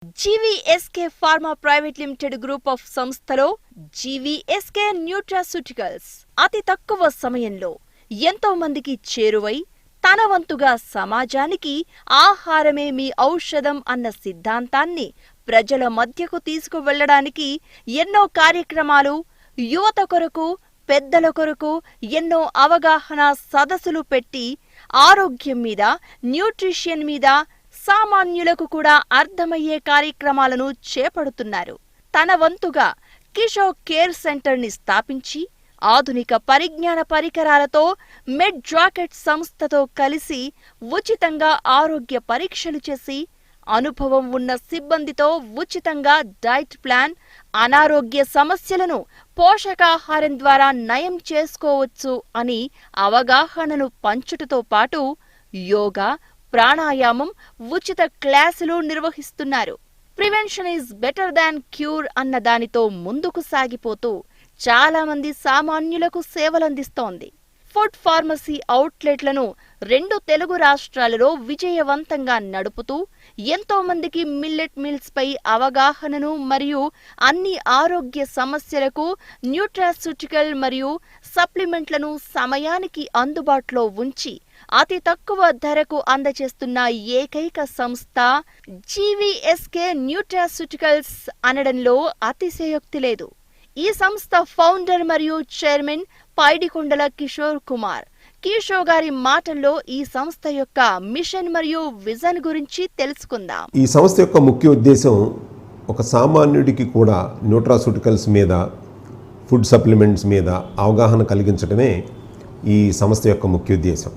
జీవీఎస్కే pharma private limited group of సంస్థలో జీవీఎస్కే nutraceuticals అతి తక్కువ సమయంలో ఎంతో మందికి చేరువై తన వంతుగా సమాజానికి ఆహారమే మీ ఔషధం అన్న సిద్ధాంతాన్ని ప్రజల మధ్యకు తీసుకువెళ్లడానికి ఎన్నో కార్యక్రమాలు, యువత కొరకు, పెద్దల కొరకు ఎన్నో అవగాహన సదస్సులు పెట్టి ఆరోగ్యం మీద, న్యూట్రిషన్ మీద సామాన్యులకు కూడా అర్థమయ్యే కార్యక్రమాలను చేపడుతున్నారు. తన వంతుగా కిషోర్ కేర్ సెంటర్ ని స్థాపించి ఆధునిక పరిజ్ఞాన పరికరాలతో మెడ్రాకెట్ సంస్థతో కలిసి ఉచితంగా ఆరోగ్య పరీక్షలు చేసి అనుభవం ఉన్న సిబ్బందితో ఉచితంగా డైట్ ప్లాన్, అనారోగ్య సమస్యలను పోషకాహారం ద్వారా నయం చేసుకోవచ్చు అని అవగాహనను పంచుటతో పాటు యోగా, ప్రాణాయామం ఉచిత క్లాసులు నిర్వహిస్తున్నారు. Prevention is better than cure అన్న దానితో ముందుకు సాగిపోతూ చాలా మంది సామాన్యులకు సేవలందిస్తోంది. ఫుడ్ ఫార్మసీ అవుట్లెట్లను 2 తెలుగు రాష్ట్రాలలో విజయవంతంగా నడుపుతూ ఎంతో మందికి మిల్లెట్ మీల్స్ పై అవగాహనను మరియు అన్ని ఆరోగ్య సమస్యలకు న్యూట్రాస్యూటికల్ మరియు సప్లిమెంట్లను సమయానికి అందుబాటులో ఉంచి అతి తక్కువ ధరకు అందజేస్తున్న ఏకైక సంస్థ జీవీఎస్కే న్యూట్రాస్యూటికల్స్ అనడంలో అతిశయోక్తి లేదు. ఈ సంస్థ ఫౌండర్ మరియు చైర్మన్ పైడికొండల కిషోర్ కుమార్. కిషోర్ గారి మాటల్లో ఈ సంస్థ యొక్క మిషన్ మరియు విజన్ గురించి తెలుసుకుందాం. ఈ సంస్థ యొక్క ముఖ్య ఉద్దేశం ఒక సామాన్యుడికి కూడా న్యూట్రాస్యూటికల్స్ మీద, ఫుడ్ సప్లిమెంట్స్ మీద అవగాహన కలిగించడమే ఈ సంస్థ యొక్క ముఖ్య ఉద్దేశం.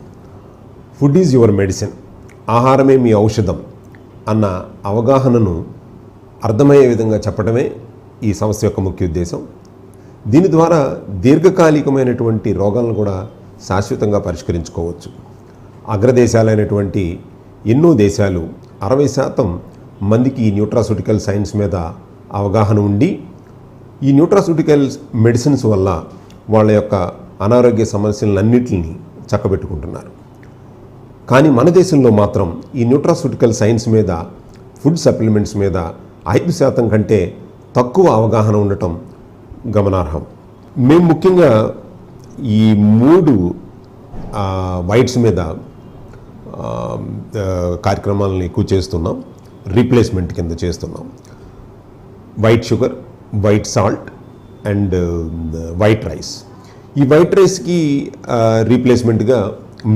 ఫుడ్ ఈజ్ యువర్ మెడిసిన్, ఆహారమే మీ ఔషధం అన్న అవగాహనను అర్థమయ్యే విధంగా చెప్పడమే ఈ సంస్థ యొక్క ముఖ్య ఉద్దేశం. దీని ద్వారా దీర్ఘకాలికమైనటువంటి రోగాలను కూడా శాశ్వతంగా పరిష్కరించుకోవచ్చు. అగ్రదేశాలైనటువంటి ఎన్నో దేశాలు 60% మందికి ఈ న్యూట్రాస్యూటికల్ సైన్స్ మీద అవగాహన ఉండి ఈ న్యూట్రాస్యూటికల్ మెడిసిన్స్ వల్ల వాళ్ళ యొక్క అనారోగ్య సమస్యలన్నింటినీ చక్కబెట్టుకుంటున్నారు. కానీ మన దేశంలో మాత్రం ఈ న్యూట్రాస్యూటికల్ సైన్స్ మీద, ఫుడ్ సప్లిమెంట్స్ మీద 5% కంటే తక్కువ అవగాహన ఉండటం గమనార్హం. మేము ముఖ్యంగా ఈ 3 వైట్స్ మీద కార్యక్రమాలను ఎక్కువ చేస్తున్నాం. రీప్లేస్మెంట్ కింద చేస్తున్నాం. White sugar, white salt and white rice. ఈ వైట్ రైస్కి రీప్లేస్మెంట్గా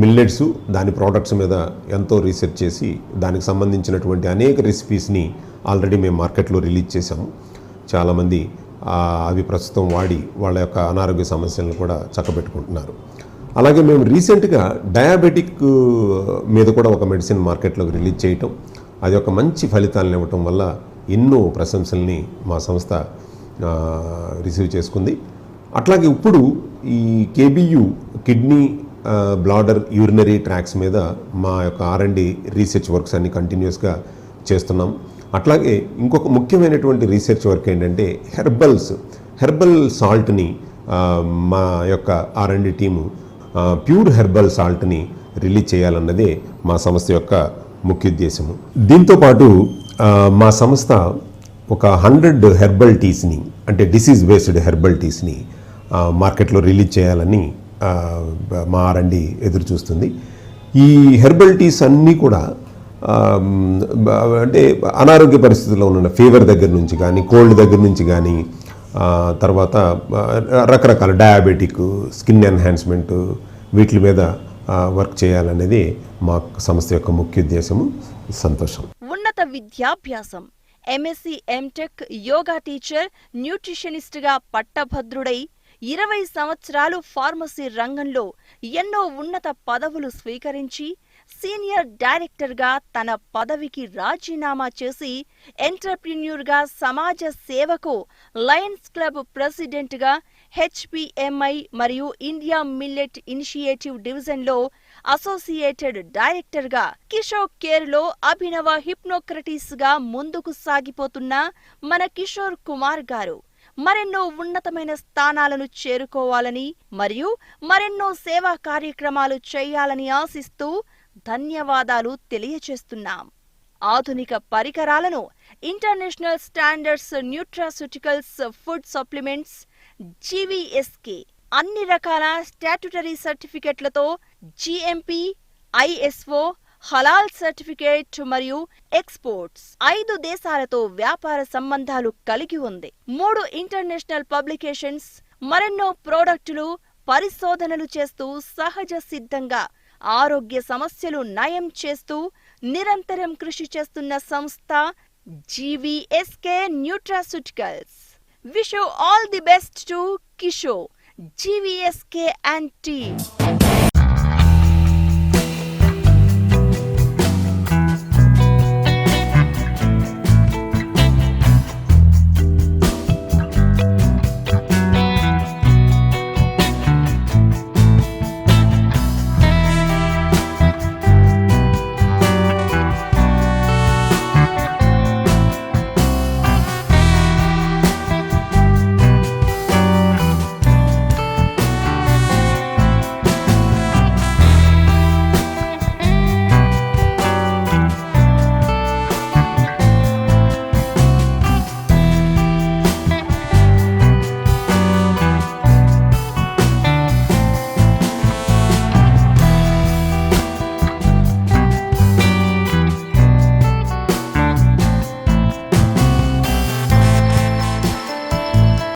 మిల్లెట్స్, దాని ప్రోడక్ట్స్ మీద ఎంతో రీసెర్చ్ చేసి దానికి సంబంధించినటువంటి అనేక రెసిపీస్ని ఆల్రెడీ మేము మార్కెట్లో రిలీజ్ చేశాము. చాలామంది అవి ప్రస్తుతం వాడి వాళ్ళ యొక్క అనారోగ్య సమస్యలను కూడా చక్కబెట్టుకుంటున్నారు. అలాగే మేము రీసెంట్గా డయాబెటిక్ మీద కూడా ఒక మెడిసిన్ మార్కెట్లోకి రిలీజ్ చేయటం, అది ఒక మంచి ఫలితాలను ఇవ్వటం వల్ల ఎన్నో ప్రశంసల్ని మా సంస్థ రిసీవ్ చేసుకుంది. అట్లాగే ఇప్పుడు ఈ కేబియు, కిడ్నీ, బ్లాడర్, యూరినరీ ట్రాక్స్ మీద మా యొక్క R&D రీసెర్చ్ వర్క్స్ అన్ని కంటిన్యూస్గా చేస్తున్నాం. అట్లాగే ఇంకొక ముఖ్యమైనటువంటి రీసెర్చ్ వర్క్ ఏంటంటే హెర్బల్ సాల్ట్ని మా యొక్క R&D టీము ప్యూర్ హెర్బల్ సాల్ట్ని రిలీజ్ చేయాలన్నదే మా సంస్థ యొక్క ముఖ్య ఉద్దేశము. దీంతోపాటు మా సంస్థ ఒక 100 హెర్బల్ టీస్ని, అంటే డిసీజ్ బేస్డ్ హెర్బల్ టీస్ని మార్కెట్లో రిలీజ్ చేయాలని మా R&D ఎదురు చూస్తుంది. ఈ హెర్బల్ టీస్ అన్నీ కూడా అంటే అనారోగ్య పరిస్థితుల్లో ఉన్న ఫీవర్ దగ్గర నుంచి కానీ, కోల్డ్ దగ్గర నుంచి కానీ, తర్వాత రకరకాల డయాబెటిక్, స్కిన్ ఎన్హాన్స్మెంట్, వీటి మీద వర్క్ చేయాలనేది మా సంస్థ యొక్క ముఖ్య ఉద్దేశము. సంతోషం. ఉన్నత విద్యాభ్యాసం, MSc, MTech, యోగా టీచర్, న్యూట్రిషనిస్ట్గా పట్టభద్రుడై 20 సంవత్సరాలు ఫార్మసీ రంగంలో ఎన్నో ఉన్నత పదవులు స్వీకరించి సీనియర్ డైరెక్టర్గా తన పదవికి రాజీనామా చేసి ఎంటర్ప్రెన్యూర్గా సమాజ సేవకు లయన్స్ క్లబ్ ప్రెసిడెంట్గా HPMI మరియు ఇండియా మిల్లెట్ ఇనిషియేటివ్ డివిజన్లో అసోసియేటెడ్ డైరెక్టర్గా కిషోర్ కేర్లో అభినవ హిప్నోక్రటిస్గా ముందుకు సాగిపోతున్న మన కిషోర్ కుమార్ గారు మరెన్నో ఉన్నతమైన స్థానాలను చేరుకోవాలని మరియు మరెన్నో సేవా కార్యక్రమాలు చేయాలని ఆశిస్తూ ధన్యవాదాలు తెలియచేస్తున్నాం. ఆధునిక పరికరాలను international standards nutraceuticals food supplements జీవీఎస్కే అన్ని రకాల స్టాట్యుటరీ సర్టిఫికెట్లతో జిఎంపి, ఐఎస్ఓ, హలాల్ సర్టిఫికేట్ మరియు ఎక్స్పోర్ట్స్ 5 దేశాలతో వ్యాపార సంబంధాలు కలిగి ఉంది. 3 ఇంటర్నేషనల్ పబ్లికేషన్స్, మరెన్నో ప్రోడక్టులు, పరిశోధనలు చేస్తూ సహజ సిద్ధంగా ఆరోగ్య సమస్యలు నయం చేస్తూ నిరంతరం కృషి చేస్తున్న సంస్థ జీవీఎస్కే nutraceuticals. Wish you all the best to Kishore, GVSK and team.